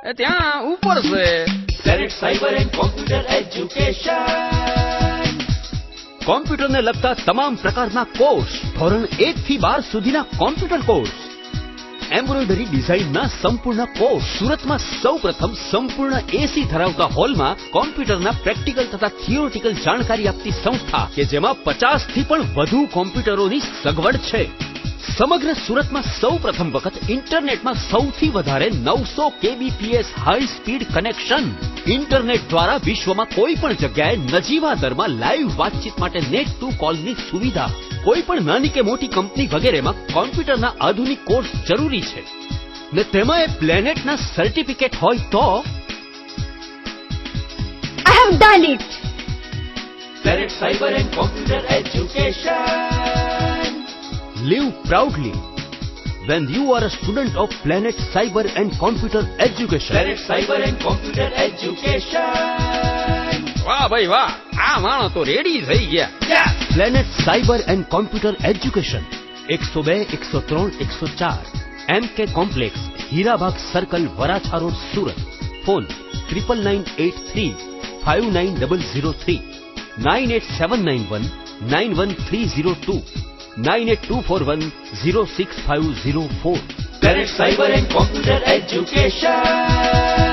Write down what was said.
ત્યાં ઉપર છે. Planet Cyber and Computer Education. કોમ્પ્યુટરને લગતા તમામ પ્રકારના કોર્સ, ધોરણ 1 થી 12 સુધીના કોમ્પ્યુટર કોર્સ, એમ્બ્રોઇડરી ડિઝાઇનના સંપૂર્ણ કોર્સ. સુરતમાં સૌપ્રથમ સંપૂર્ણ એસી ધરાવતા હોલમાં કોમ્પ્યુટરના પ્રેક્ટિકલ તથા થિયોરિટિકલ જાણકારી આપતી સંસ્થા કે જેમાં 50 થી પણ વધુ કોમ્પ્યુટરોની સગવડ છે. સમગ્ર સુરતમાં સૌપ્રથમ વખત ઇન્ટરનેટમાં સૌથી વધારે 900 kbps high speed connection. Internet દ્વારા વિશ્વમાં કોઈ પણ જગ્યાએ નજીવા દરમાં લાઈવ વાતચીત માટે નેટ ટુ કોલની સુવિધા. કોઈ પણ નાની કે મોટી કંપની વગેરેમાં કોમ્પ્યુટરના આધુનિક કોર્સ જરૂરી છે ને તેમાં એ પ્લેનેટના સર્ટિફિકેટ હોય તો I have done it. Planet Cyber and Computer Education. live proudly when you are a student of Planet Cyber and Computer Education. Planet Cyber and Computer Education. વાહ ભાઈ વાહ, આ માણસ તો રેડી થઈ ગયા. Yes. Planet Cyber and Computer Education 102 103 104 MK complex, Hirabag circle, Varachha road, Surat. Phone 9998 59003 98791 91302 98241 06504. Planet Cyber and Computer Education.